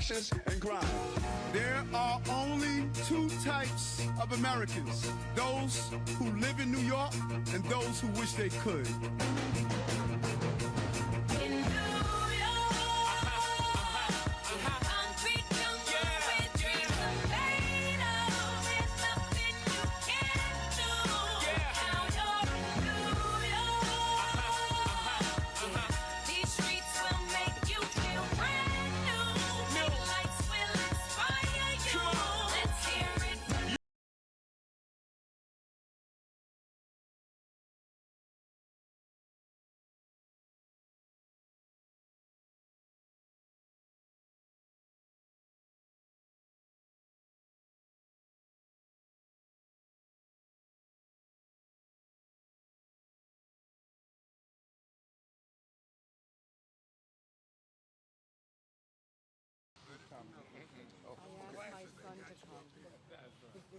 violations and crime. There are only two types of Americans: those who live in New York and those who wish they could.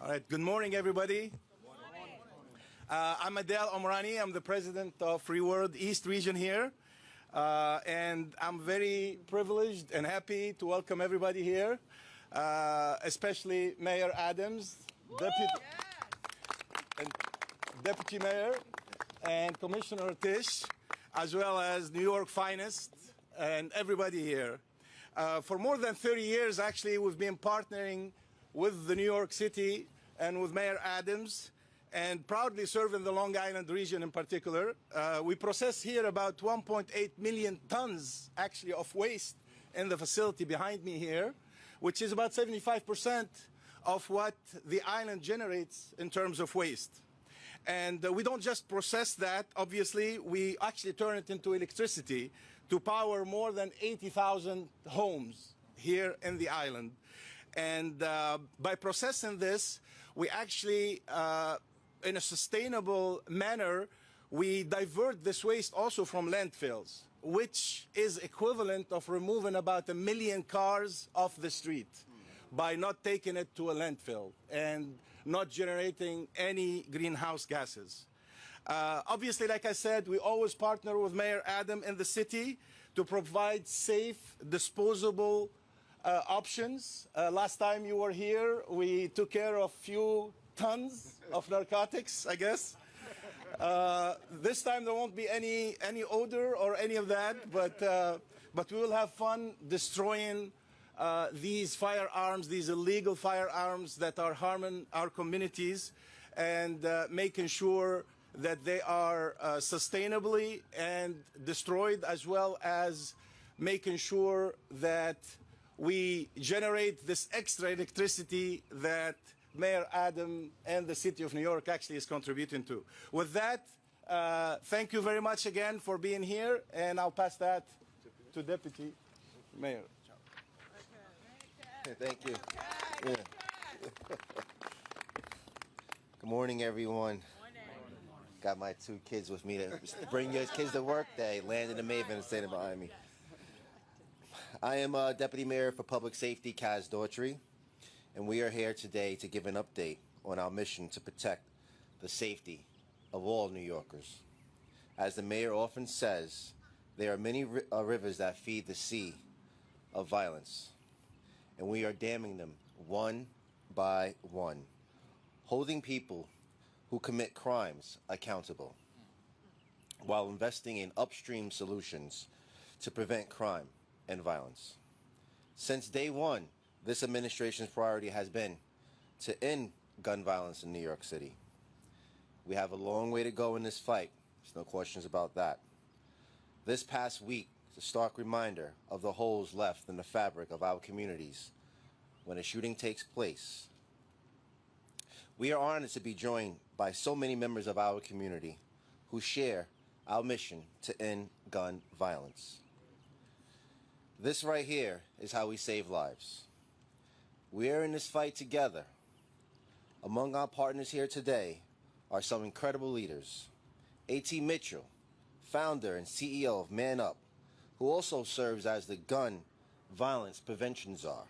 All right, good morning, everybody. I'm Adel Omrani. I'm the president of Free World East Region here. And I'm very privileged and happy to welcome everybody here, especially Mayor Adams, Deputy Mayor, and Commissioner Tisch, as well as New York finest, and everybody here. For more than 30 years, actually, we've been partnering with the New York City and with Mayor Adams, and proudly serve in the Long Island region in particular. We process here about 1.8 million tons, actually, of waste in the facility behind me here, which is about 75% of what the island generates in terms of waste. And we don't just process that, obviously, we actually turn it into electricity to power more than 80,000 homes here in the island. And by processing this, we actually, in a sustainable manner, we divert this waste also from landfills, which is equivalent of removing about 1 million cars off the street by not taking it to a landfill and not generating any greenhouse gases. Obviously, like I said, we always partner with Mayor Adams in the city to provide safe, disposable options. Last time you were here, we took care of few tons of narcotics, I guess. This time there won't be any odor or any of that, but we will have fun destroying these firearms, these illegal firearms that are harming our communities, and making sure that they are sustainably and destroyed, as well as making sure that we generate this extra electricity that Mayor Adams and the City of New York actually is contributing to. With that, thank you very much again for being here, and I'll pass that to Deputy Mayor. Thank you. Yeah. Good morning, everyone. Got my two kids with me to bring your kids to work day. Landon and Maven standing behind me. I am Deputy Mayor for Public Safety, Kaz Daughtry, and we are here today to give an update on our mission to protect the safety of all New Yorkers. As the mayor often says, there are many rivers that feed the sea of violence, and we are damming them one by one, holding people who commit crimes accountable, while investing in upstream solutions to prevent crime and violence. Since day one, this administration's priority has been to end gun violence in New York City. We have a long way to go in this fight. There's no questions about that. This past week is a stark reminder of the holes left in the fabric of our communities when a shooting takes place. We are honored to be joined by so many members of our community who share our mission to end gun violence. This right here is how we save lives. We are in this fight together. Among our partners here today are some incredible leaders. A.T. Mitchell, founder and CEO of Man Up, who also serves as the Gun Violence Prevention Czar,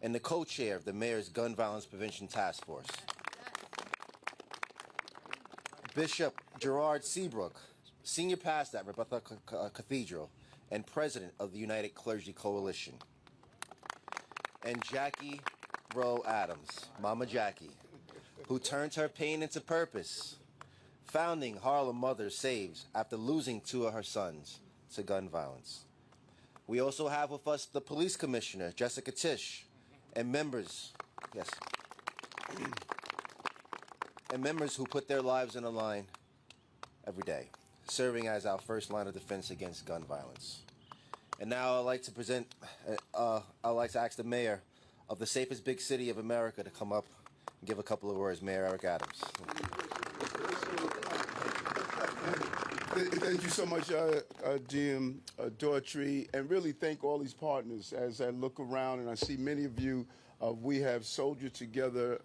and the co-chair of the Mayor's Gun Violence Prevention Task Force. Bishop Gerard Seabrook, senior pastor at Rebecca Cathedral and president of the United Clergy Coalition. and Jackie Rowe Adams, Mama Jackie, who turned her pain into purpose, founding Harlem Mothers Saves after losing 2 of her sons to gun violence. We also have with us the police commissioner, Jessica Tisch, and members, yes, and members who put their lives on the line every day, serving as our first line of defense against gun violence. And now I'd like to ask the mayor of the safest big city of America to come up and give a couple of words, Mayor Eric Adams. Thank you so much, GM Daughtry, and really thank all these partners. As I look around and I see many of you, we have soldiered together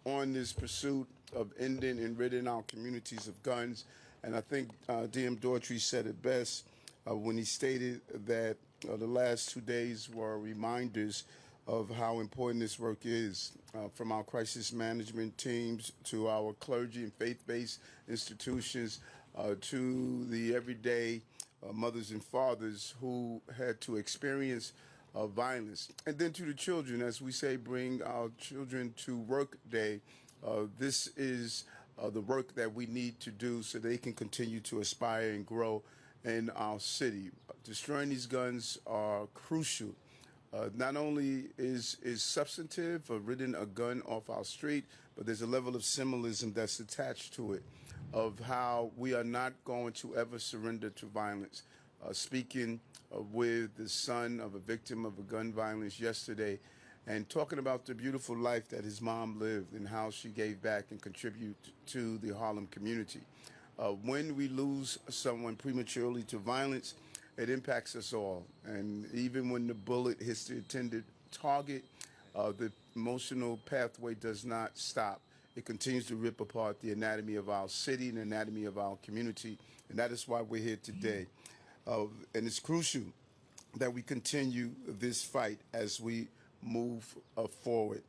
on this pursuit of ending and ridding our communities of guns. And I think DM Daughtry said it best when he stated that the last 2 days were reminders of how important this work is, from our crisis management teams to our clergy and faith-based institutions, to the everyday mothers and fathers who had to experience violence. And then to the children, as we say, bring our children to work day. This is the work that we need to do so they can continue to aspire and grow in our city. Destroying these guns are crucial. Not only is substantive or ridding a gun off our street, but there's a level of symbolism that's attached to it, of how we are not going to ever surrender to violence. Speaking with the son of a victim of a gun violence yesterday, and talking about the beautiful life that his mom lived and how she gave back and contributed to the Harlem community. When we lose someone prematurely to violence, it impacts us all. And even when the bullet hits the intended target, the emotional pathway does not stop. It continues to rip apart the anatomy of our city and the anatomy of our community, and that is why we're here today. And it's crucial that we continue this fight as we move forward.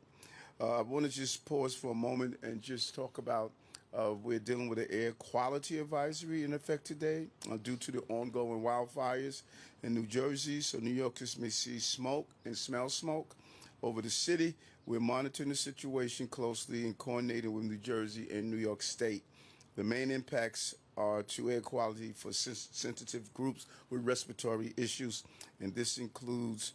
I want to just pause for a moment and just talk about we're dealing with an air quality advisory in effect today due to the ongoing wildfires in New Jersey. So New Yorkers may see smoke and smell smoke over the city. We're monitoring the situation closely and coordinating with New Jersey and New York State. The main impacts are to air quality for sensitive groups with respiratory issues, and this includes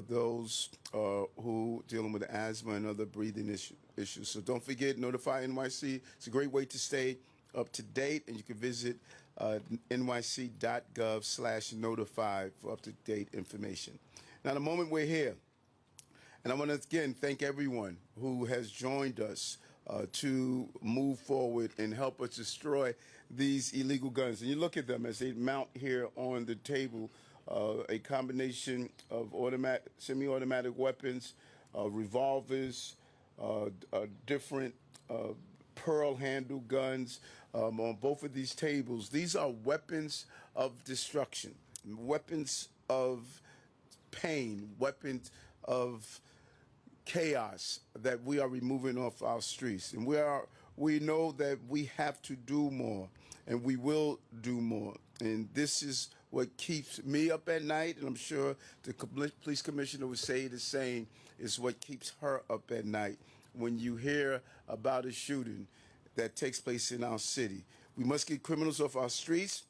those who are dealing with asthma and other breathing issues. So don't forget, notify NYC. It's a great way to stay up to date, and you can visit nyc.gov/notify for up-to-date information. Now, the moment we're here, and I want to again thank everyone who has joined us to move forward and help us destroy these illegal guns. And you look at them as they mount here on the table, a combination of semi-automatic weapons, revolvers, different pearl handle guns on both of these tables. These are weapons of destruction, weapons of pain, weapons of chaos that we are removing off our streets. And we know that we have to do more, and we will do more. And this is what keeps me up at night, and I'm sure the police commissioner would say the same, is what keeps her up at night when you hear about a shooting that takes place in our city. We must get criminals off our streets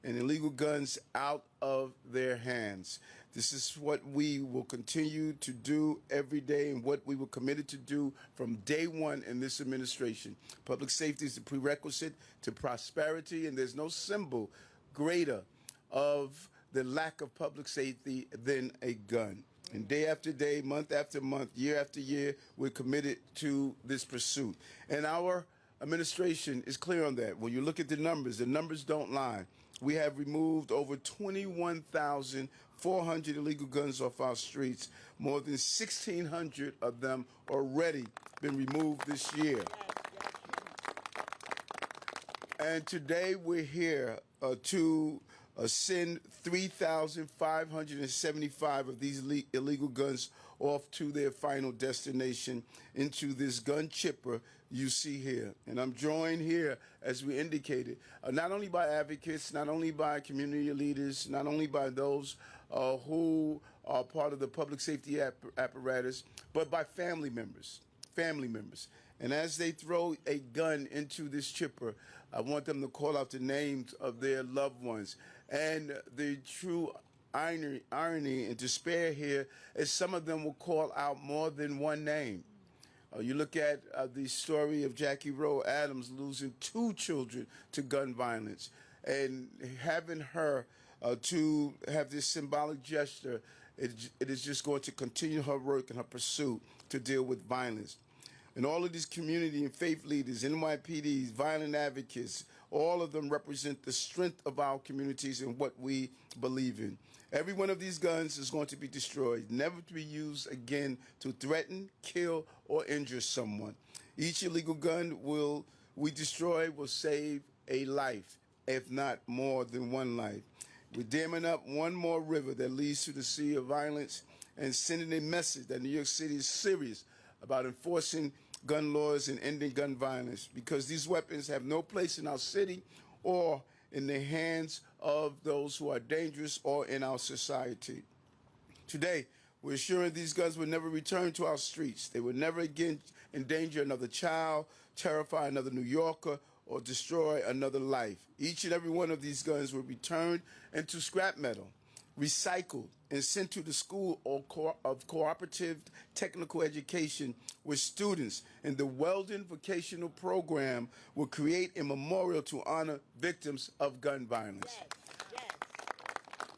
and illegal guns out of their hands. This is what we will continue to do every day and what we were committed to do from day one in this administration. Public safety is the prerequisite to prosperity, and there's no symbol greater of the lack of public safety than a gun. And day after day, month after month, year after year, we're committed to this pursuit. And our administration is clear on that. When you look at the numbers don't lie. We have removed over 21,400 illegal guns off our streets. More than 1,600 of them already been removed this year. And today we're here to send 3,575 of these illegal guns off to their final destination into this gun chipper you see here. And I'm joined here, as we indicated, not only by advocates, not only by community leaders, not only by those who are part of the public safety apparatus, but by family members. And as they throw a gun into this chipper, I want them to call out the names of their loved ones. And the true irony and despair here is some of them will call out more than one name. You look at the story of Jackie Rowe Adams losing 2 children to gun violence, and having her to have this symbolic gesture, it is just going to continue her work and her pursuit to deal with violence. And all of these community and faith leaders, NYPDs, violent advocates, all of them represent the strength of our communities and what we believe in. Every one of these guns is going to be destroyed, never to be used again to threaten, kill, or injure someone. Each illegal gun we destroy will save a life, if not more than one life. We're damming up one more river that leads to the sea of violence and sending a message that New York City is serious about enforcing gun laws and ending gun violence, because these weapons have no place in our city or in the hands of those who are dangerous or in our society. Today, we're assuring these guns will never return to our streets. They will never again endanger another child, terrify another New Yorker, or destroy another life. Each and every one of these guns will be turned into scrap metal, recycled, and sent to the school of cooperative technical education, where students in the Weldon Vocational Program will create a memorial to honor victims of gun violence. Yes.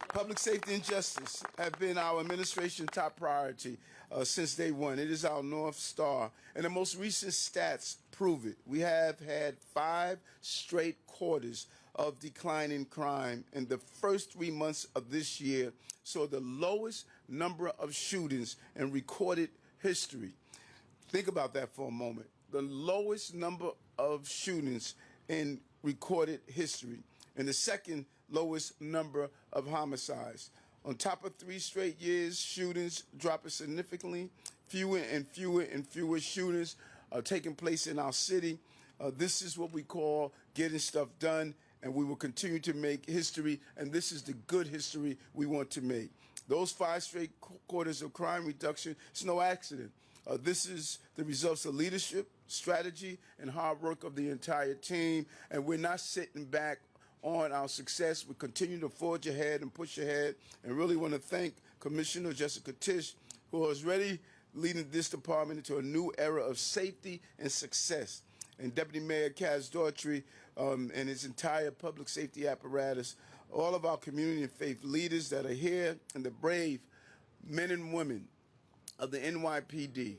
Public safety and justice have been our administration's top priority since day one. It is our North Star, and the most recent stats prove it. We have had 5 straight quarters of declining crime, and the first 3 months of this year saw the lowest number of shootings in recorded history. Think about that for a moment. The lowest number of shootings in recorded history, and the second lowest number of homicides. On top of 3 straight years, shootings dropping significantly. Fewer and fewer shootings are taking place in our city. This is what we call getting stuff done, and we will continue to make history, and this is the good history we want to make. Those 5 straight quarters of crime reduction, it's no accident. This is the results of leadership, strategy, and hard work of the entire team, and we're not sitting back on our success. We continue to forge ahead and push ahead, and really want to thank Commissioner Jessica Tisch, who is ready leading this department into a new era of safety and success, and Deputy Mayor Kaz Daughtry and his entire public safety apparatus, all of our community and faith leaders that are here, and the brave men and women of the NYPD.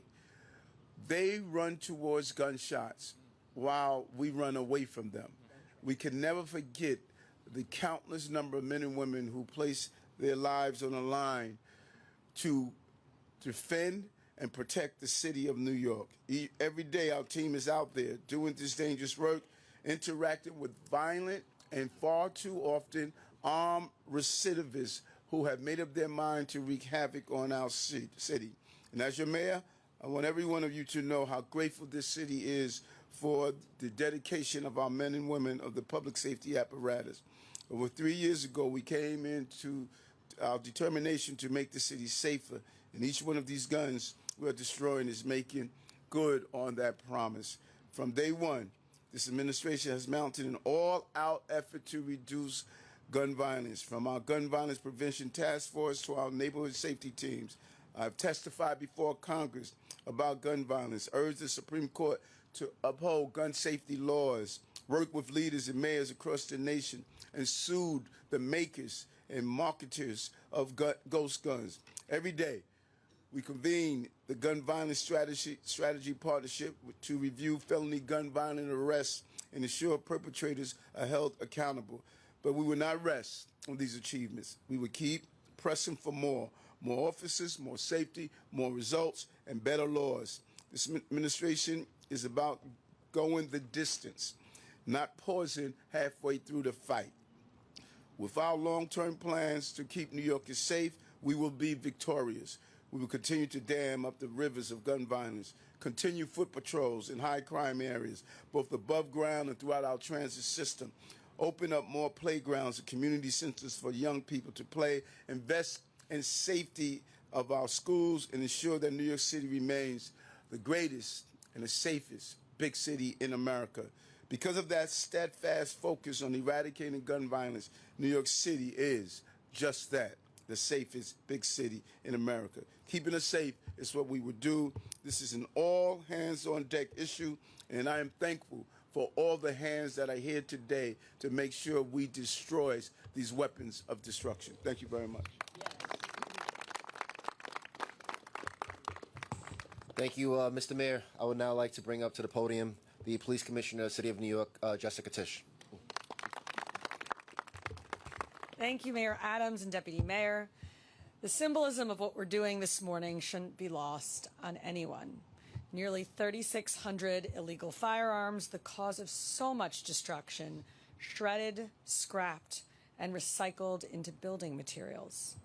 They run towards gunshots while we run away from them. We can never forget the countless number of men and women who place their lives on the line to defend and protect the city of New York. Every day our team is out there doing this dangerous work, interacting with violent and far too often armed recidivists who have made up their mind to wreak havoc on our city. And as your mayor, I want every one of you to know how grateful this city is for the dedication of our men and women of the public safety apparatus. Over 3 years ago, we came into our determination to make the city safer, and each one of these guns we are destroying is making good on that promise. From day one, this administration has mounted an all-out effort to reduce gun violence, from our gun violence prevention task force to our neighborhood safety teams. I've testified before Congress about gun violence, urged the Supreme Court to uphold gun safety laws, worked with leaders and mayors across the nation, and sued the makers and marketers of ghost guns. Every day, we convene the Gun Violence Strategy Partnership to review felony gun violence arrests and ensure perpetrators are held accountable. But we will not rest on these achievements. We will keep pressing for more officers, more safety, more results, and better laws. This administration is about going the distance, not pausing halfway through the fight. With our long-term plans to keep New Yorkers safe, we will be victorious. We will continue to dam up the rivers of gun violence, continue foot patrols in high crime areas, both above ground and throughout our transit system, open up more playgrounds and community centers for young people to play, invest and safety of our schools and ensure that New York City remains the greatest and the safest big city in America. Because of that steadfast focus on eradicating gun violence, New York City is just that, the safest big city in America. Keeping us safe is what we would do. This is an all-hands-on-deck issue, and I am thankful for all the hands that are here today to make sure we destroy these weapons of destruction. Thank you very much. Thank you, Mr. Mayor. I would now like to bring up to the podium the Police Commissioner of the City of New York, Jessica Tisch. Thank you, Mayor Adams and Deputy Mayor. The symbolism of what we're doing this morning shouldn't be lost on anyone. Nearly 3,600 illegal firearms, the cause of so much destruction, shredded, scrapped, and recycled into building materials.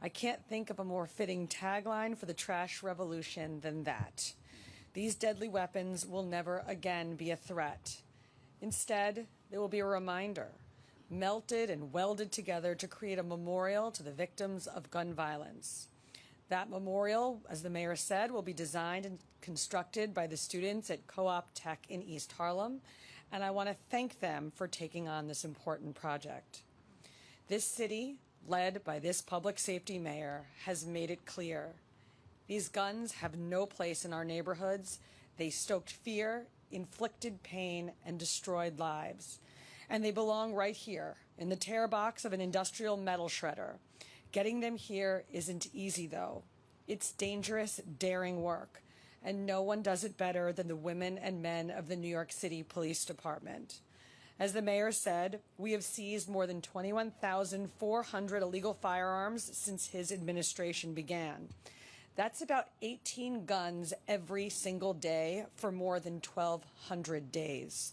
I can't think of a more fitting tagline for the trash revolution than that. These deadly weapons will never again be a threat. Instead, they will be a reminder, melted and welded together to create a memorial to the victims of gun violence. That memorial, as the mayor said, will be designed and constructed by the students at Co-op Tech in East Harlem, and I want to thank them for taking on this important project. This city, led by this public safety mayor, has made it clear. These guns have no place in our neighborhoods. They stoked fear, inflicted pain, and destroyed lives. And they belong right here, in the tear box of an industrial metal shredder. Getting them here isn't easy, though. It's dangerous, daring work, and no one does it better than the women and men of the New York City Police Department. As the mayor said, we have seized more than 21,400 illegal firearms since his administration began. That's about 18 guns every single day for more than 1,200 days.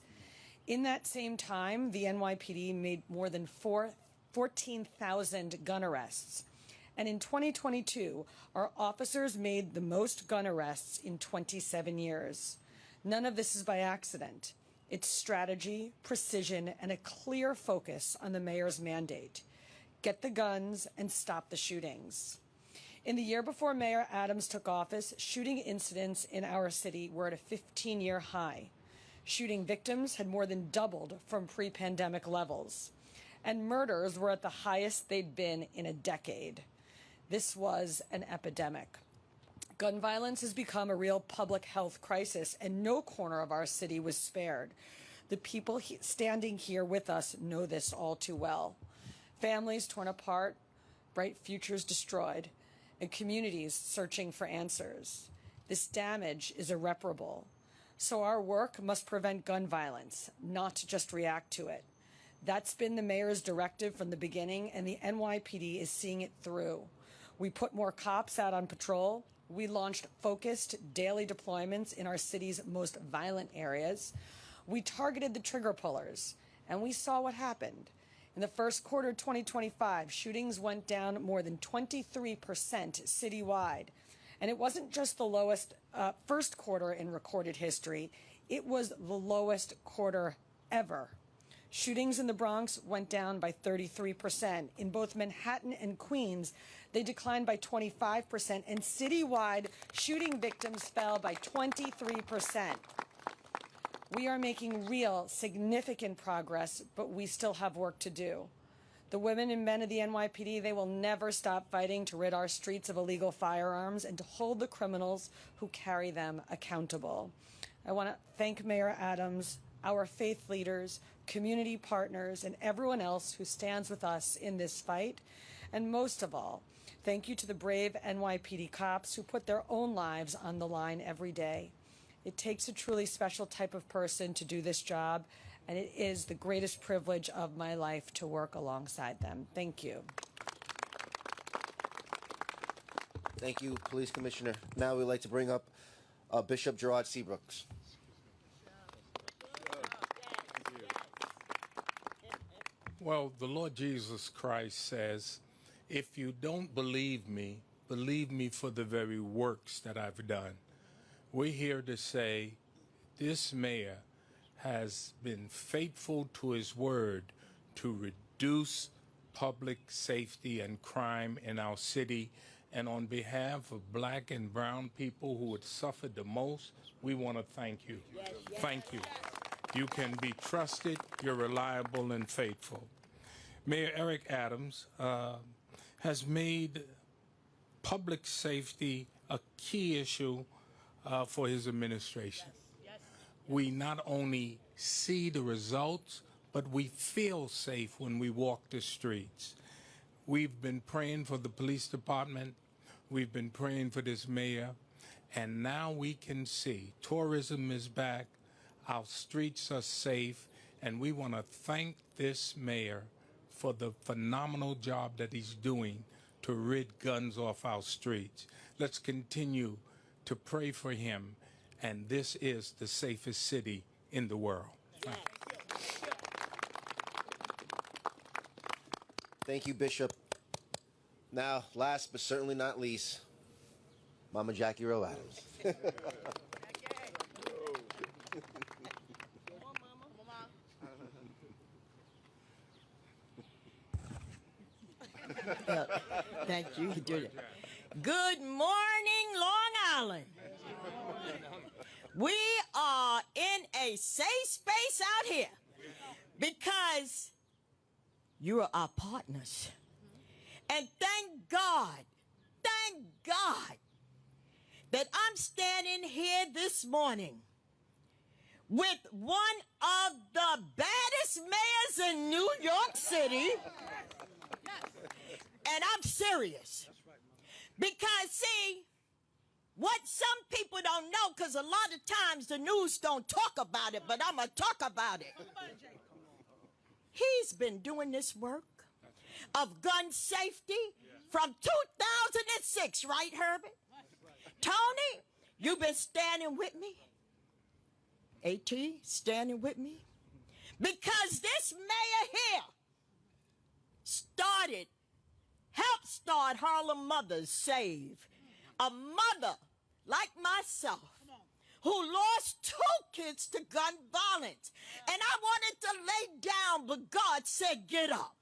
In that same time, the NYPD made more than 14,000 gun arrests. And in 2022, our officers made the most gun arrests in 27 years. None of this is by accident. It's strategy, precision, and a clear focus on the mayor's mandate. Get the guns and stop the shootings. In the year before Mayor Adams took office, shooting incidents in our city were at a 15-year high. Shooting victims had more than doubled from pre-pandemic levels. And murders were at the highest they'd been in a decade. This was an epidemic. Gun violence has become a real public health crisis, and no corner of our city was spared. The people standing here with us know this all too well. Families torn apart, bright futures destroyed, and communities searching for answers. This damage is irreparable. So our work must prevent gun violence, not just react to it. That's been the mayor's directive from the beginning, and the NYPD is seeing it through. We put more cops out on patrol. We launched focused daily deployments in our city's most violent areas. We targeted the trigger pullers, and we saw what happened. In the first quarter of 2025, shootings went down more than 23% citywide. And it wasn't just the lowest first quarter in recorded history. It was the lowest quarter ever. Shootings in the Bronx went down by 33%. In both Manhattan and Queens, they declined by 25%. And citywide, shooting victims fell by 23%. We are making real, significant progress, but we still have work to do. The women and men of the NYPD, they will never stop fighting to rid our streets of illegal firearms and to hold the criminals who carry them accountable. I want to thank Mayor Adams, our faith leaders, community partners, and everyone else who stands with us in this fight. And most of all, thank you to the brave NYPD cops who put their own lives on the line every day. It takes a truly special type of person to do this job, and it is the greatest privilege of my life to work alongside them. Thank you. Thank you, Police Commissioner. Now we'd like to bring up Bishop Gerard Seabrooks. Well, the Lord Jesus Christ says, if you don't believe me for the very works that I've done. We're here to say this mayor has been faithful to his word to reduce public safety and crime in our city. And on behalf of black and brown people who had suffered the most, we want to thank you. Thank you. You can be trusted, you're reliable and faithful. Mayor Eric Adams has made public safety a key issue for his administration. We not only see the results, but we feel safe when we walk the streets. We've been praying for the police department. We've been praying for this mayor. And now we can see tourism is back. Our streets are safe. And we want to thank this mayor for the phenomenal job that he's doing to rid guns off our streets. Let's continue to pray for him. And this is the safest city in the world. Thank you, Bishop. Now, last but certainly not least, Mama Jackie Rowe Adams. Thank you. You did it. Good morning, Long Island. We are in a safe space out here because you are our partners. And thank God that I'm standing here this morning with one of the baddest mayors in New York City. And I'm serious. Because, see, what some people don't know, because a lot of times the news don't talk about it, but I'm going to talk about it. He's been doing this work of gun safety from 2006, right, Herbert? Tony, you've been standing with me. AT, standing with me. Because this mayor here helped start Harlem Mothers Save. A mother like myself who lost 2 kids to gun violence. And I wanted to lay down, but God said, get up.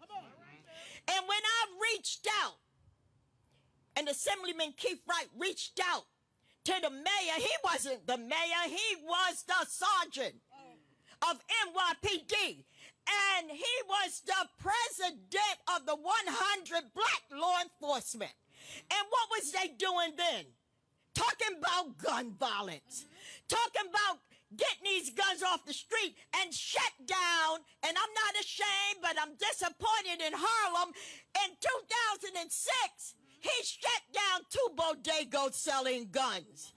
And when I reached out, and Assemblyman Keith Wright reached out to the mayor, he wasn't the mayor, he was the sergeant of NYPD. And he was the president of the 100 black law enforcement. And what was they doing then? Talking about gun violence. Talking about getting these guns off the street and shut down. And I'm not ashamed, but I'm disappointed in Harlem. In 2006, he shut down 2 bodegos selling guns.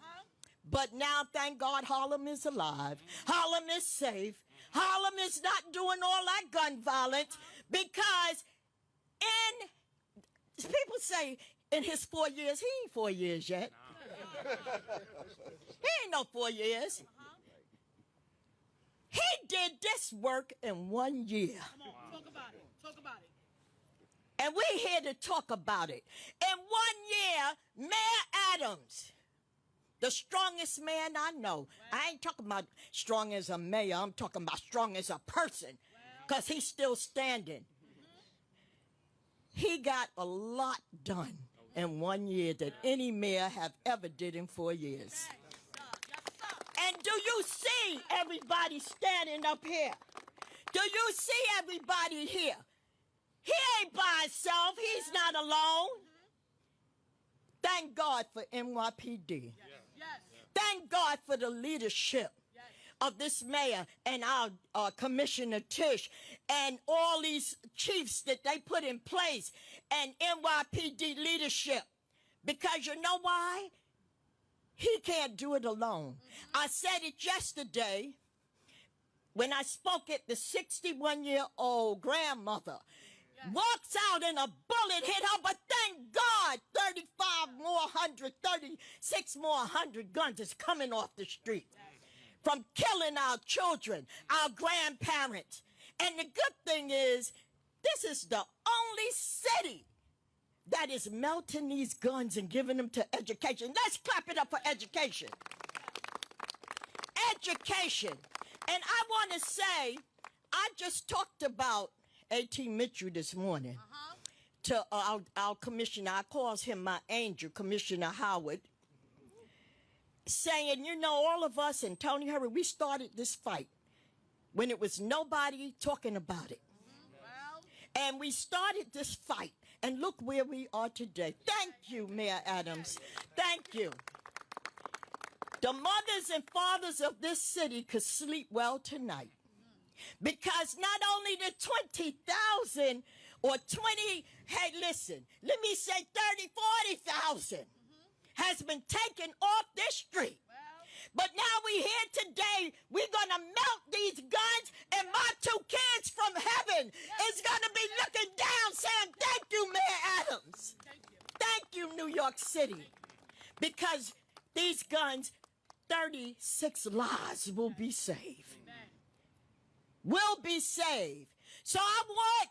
But now, thank God, Harlem is alive. Harlem is safe. Harlem is not doing all that gun violence because people say in his 4 years, he ain't 4 years yet. He ain't no 4 years. He did this work in 1 year. Come on, talk about it. Talk about it. And we're here to talk about it. In 1 year, Mayor Adams, the strongest man I know. I ain't talking about strong as a mayor. I'm talking about strong as a person because he's still standing. He got a lot done in 1 year that any mayor have ever did in 4 years. And do you see everybody standing up here? Do you see everybody here? He ain't by himself. He's not alone. Thank God for NYPD. Thank God for the leadership of this mayor and our Commissioner Tish and all these chiefs that they put in place and NYPD leadership. Because you know why? He can't do it alone. I said it yesterday when I spoke at the 61-year-old grandmother. Walks out and a bullet hit her, but thank God 36 more hundred guns is coming off the street from killing our children, our grandparents. And the good thing is, this is the only city that is melting these guns and giving them to education. Let's clap it up for education. Education. And I want to say, I just talked about A.T. Mitchell this morning to our commissioner. I calls him my angel, Commissioner Howard, saying, you know, all of us and Tony Hurry, we started this fight when it was nobody talking about it. And we started this fight, and look where we are today. Thank you, Mayor Adams. Thank you. The mothers and fathers of this city could sleep well tonight, because not only the 20,000 or 20, hey, listen, let me say 30, 40,000 has been taken off this street. But now we here today, we're going to melt these guns, and my two kids from heaven is going to be looking down saying, thank you, Mayor Adams. Thank you, New York City. Because these guns, 36 lives will be saved. Will be saved. So I want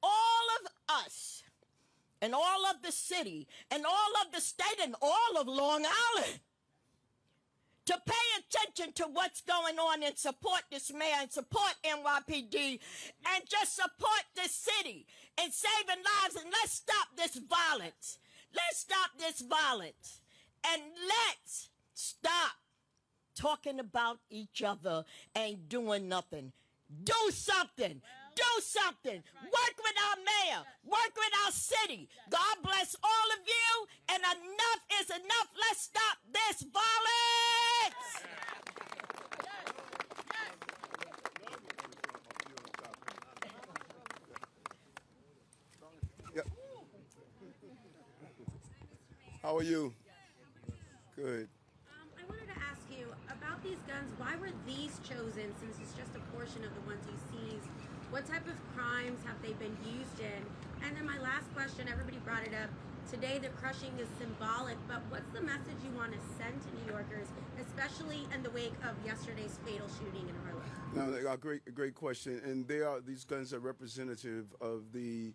all of us and all of the city and all of the state and all of Long Island to pay attention to what's going on and support this mayor and support NYPD and just support this city and saving lives. And let's stop this violence. Let's stop this violence. And let's stop talking about each other and doing nothing. Do something. Do something. Work with our mayor. Work with our city. God bless all of you. And enough is enough. Let's stop this violence. Yep. How are you? Good. I wanted to ask you about these guns. Why were these chosen, since it's just a portion of the ones you seized? What type of crimes have they been used in? And then my last question, everybody brought it up. Today the crushing is symbolic, but what's the message you want to send to New Yorkers, especially in the wake of yesterday's fatal shooting in Harlem? No, great question. And these guns are representative of the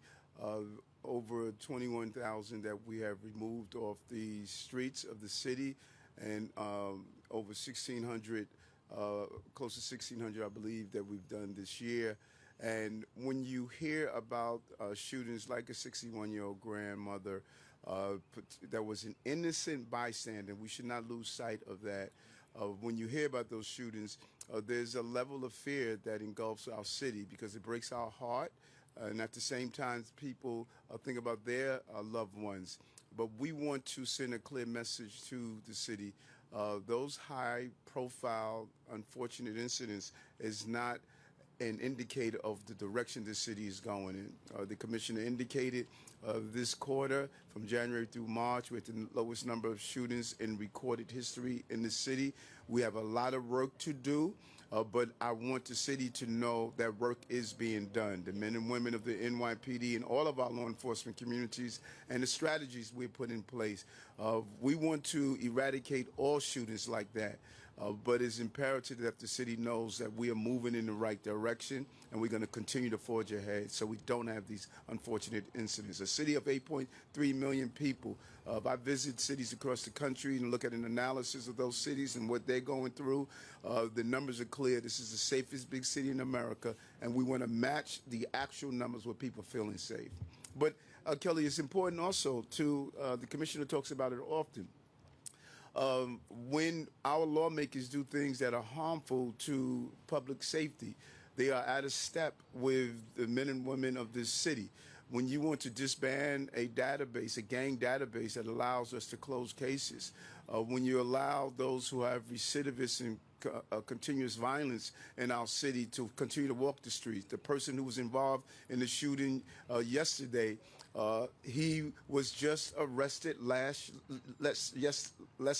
over 21,000 that we have removed off the streets of the city, and over 1,600, close to 1,600, I believe, that we've done this year. And when you hear about shootings like a 61-year-old grandmother that was an innocent bystander, we should not lose sight of that. When you hear about those shootings, there's a level of fear that engulfs our city because it breaks our heart. And at the same time, people think about their loved ones. But we want to send a clear message to the city. Those high-profile, unfortunate incidents is not an indicator of the direction the city is going in. The commissioner indicated this quarter, from January through March, with the lowest number of shootings in recorded history in the city. We have a lot of work to do, but I want the city to know that work is being done. The men and women of the NYPD and all of our law enforcement communities and the strategies we put in place. We want to eradicate all shootings like that. But it's imperative that the city knows that we are moving in the right direction, and we're going to continue to forge ahead so we don't have these unfortunate incidents. A city of 8.3 million people. If I visit cities across the country and look at an analysis of those cities and what they're going through, the numbers are clear. This is the safest big city in America, and we want to match the actual numbers with people feeling safe. But, Kelly, it's important also to, the commissioner talks about it often, when our lawmakers do things that are harmful to public safety, they are out of step with the men and women of this city. When you want to disband a database, a gang database that allows us to close cases, when you allow those who have recidivist and continuous violence in our city to continue to walk the streets. The person who was involved in the shooting yesterday, he was just arrested less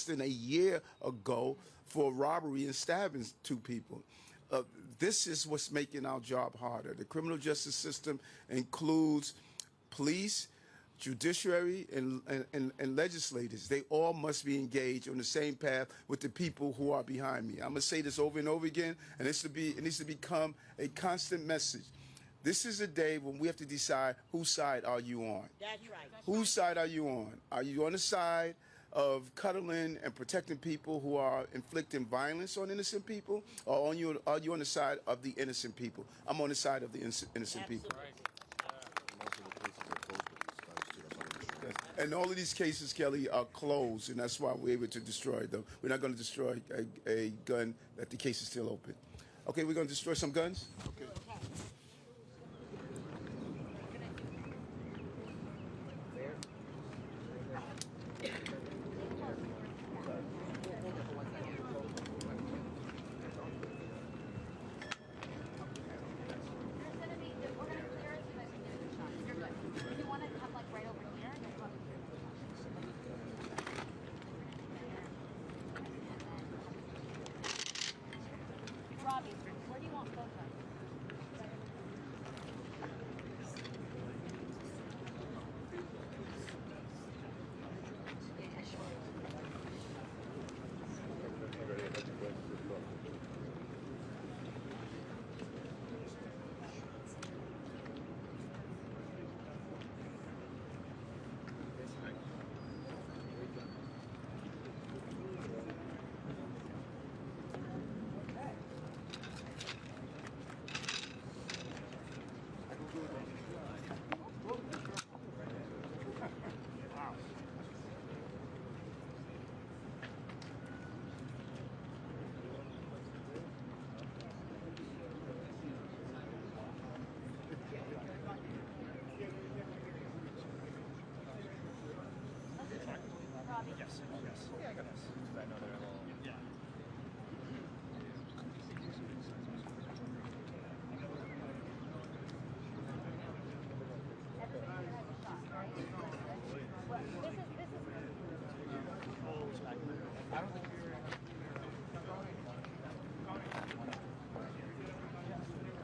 than a year ago for robbery and stabbing two people. This is what's making our job harder. The criminal justice system includes police, judiciary, and legislators. They all must be engaged on the same path with the people who are behind me. I'm going to say this over and over again, and it needs to become a constant message. This is a day when we have to decide whose side are you on. That's right. Whose side are you on? Are you on the side of cuddling and protecting people who are inflicting violence on innocent people, or are you on the side of the innocent people? I'm on the side of the innocent people. And all of these cases, Kelly, are closed, and that's why we're able to destroy them. We're not going to destroy a gun that the case is still open. Okay, we're going to destroy some guns? Okay. Robbie, where do you want photos?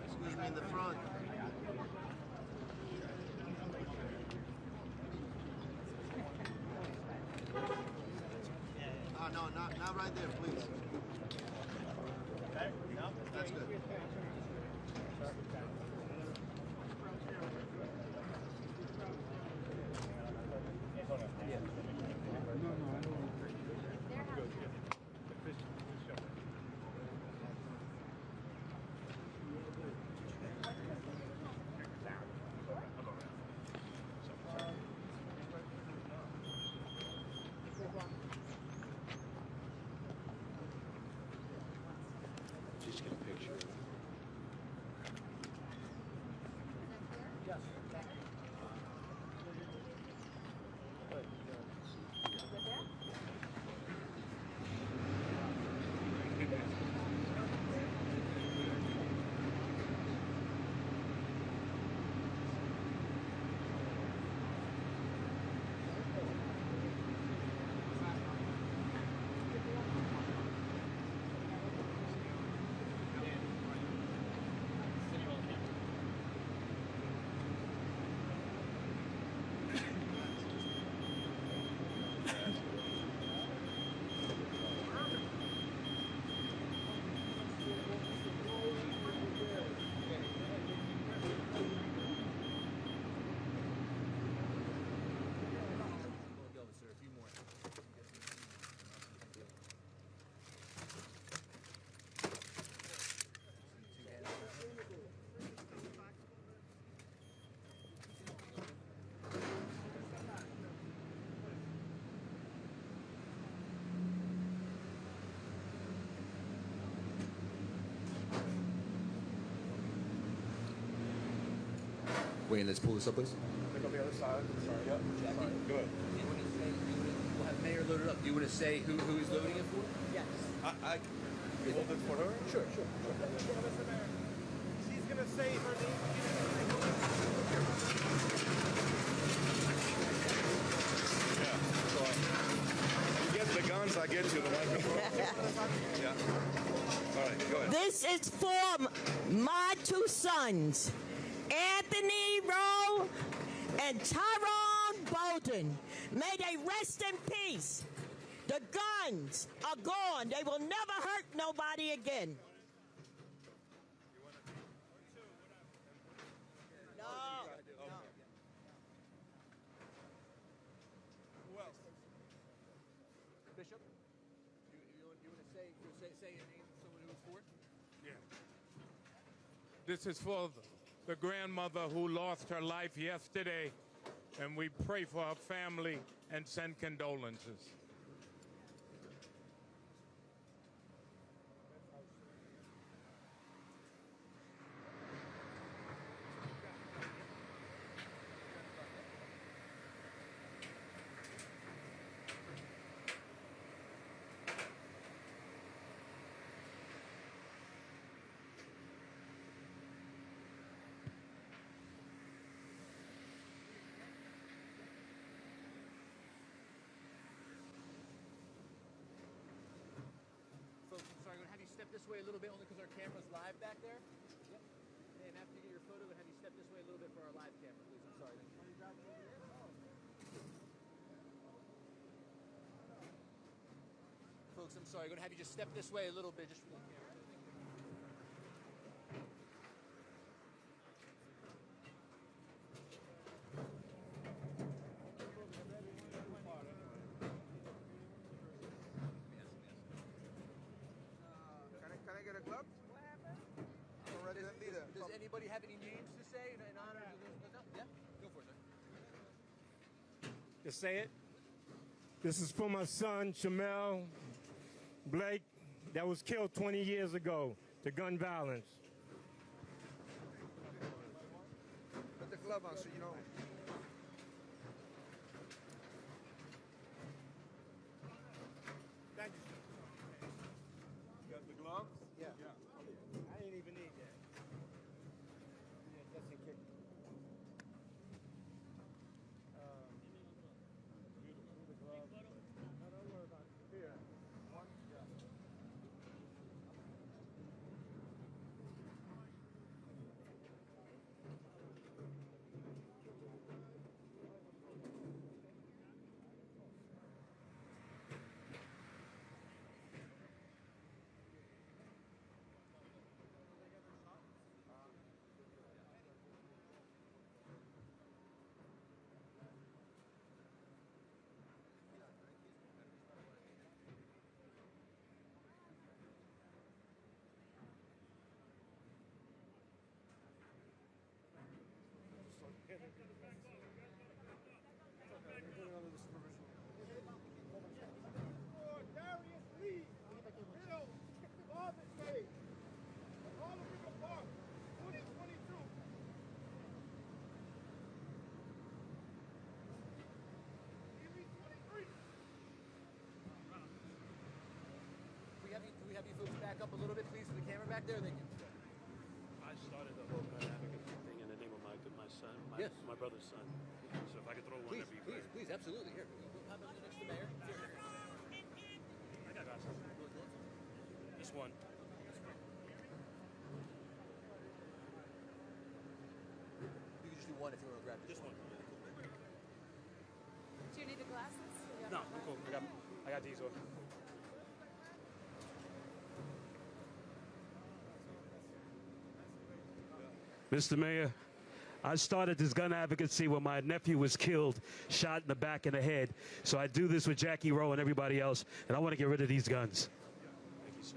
Excuse me in the front. Oh, no, not right there, please. No? That's good. Just get a picture. Wayne, let's pull this up, please. Pick up the other side. Sorry. Yep. Sorry. Go ahead. We'll have Mayor load it up. Do you want to say who he's loading it for? Yes. I hold it for her? Sure. She's going to say her name. Yeah. So you get the guns, I get you the microphone. Yeah. All right, go ahead. This is for my two sons, Anthony Rowe and Tyrone Bolton. May they rest in peace. The guns are gone. They will never hurt nobody again. No. Who else? You want to say your name, someone who was for? Yeah. This is for the grandmother who lost her life yesterday, and we pray for her family and send condolences. Folks, I'm sorry, I'm going to have you step this way a little bit only because our camera's live back there. Yep. And after you get your photo, we'll have you step this way a little bit for our live camera, please. I'm sorry. Folks, I'm sorry. I'm going to have you just step this way a little bit just for the camera. Can I get a glove? What happened? Resident leader. Does anybody have any names to say in honor of those? No? Yeah? Go for it, sir. To say it. This is for my son, Shamel Blake, that was killed 20 years ago to gun violence. Put the glove on so you know. Thank you, sir. You got the gloves? Yeah. I didn't even need that. Yeah, just in case. No, don't worry about it. Here. One. Yeah. Can we have you folks back up a little bit, please, to the camera back there? Thank you. I started the whole gun advocacy thing in the name of my son, my brother's son. So if I could throw one, that'd be great. Please, absolutely. Here, how about next to Mayor? Here. I got glasses. Just one. You can just do one if you want to grab Just one. Do you need the glasses? No, I'm cool. I got these on. Mr. Mayor, I started this gun advocacy when my nephew was killed, shot in the back and the head. So I do this with Jackie Rowe and everybody else, and I want to get rid of these guns. Thank you, sir.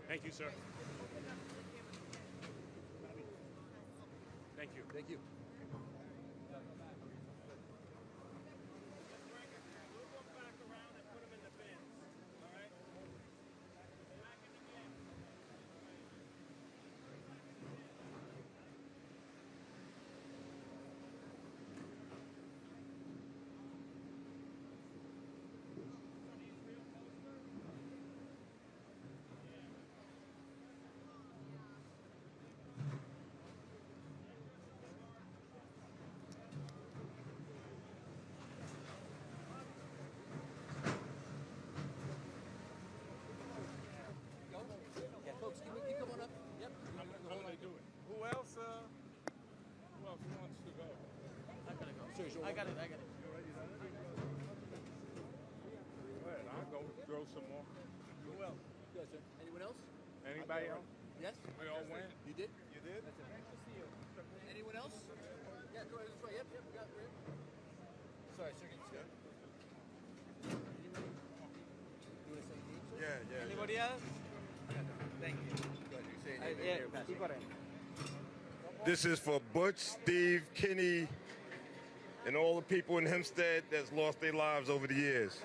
Thank you, sir. Thank you. Thank you. Folks, can you come on up? Yep. How do I do it? Who else wants to go? I gotta go. Seriously, I got it. Go ahead. I'll go throw some more. Who else? Yes, sir. Anyone else? Anybody else? Yes? We all went. You did? You did? Anyone else? Yeah, go ahead this way. Yep, we got it. Sorry, Yeah. Anybody else? Thank you. This is for Butch, Steve, Kenny, and all the people in Hempstead that's lost their lives over the years.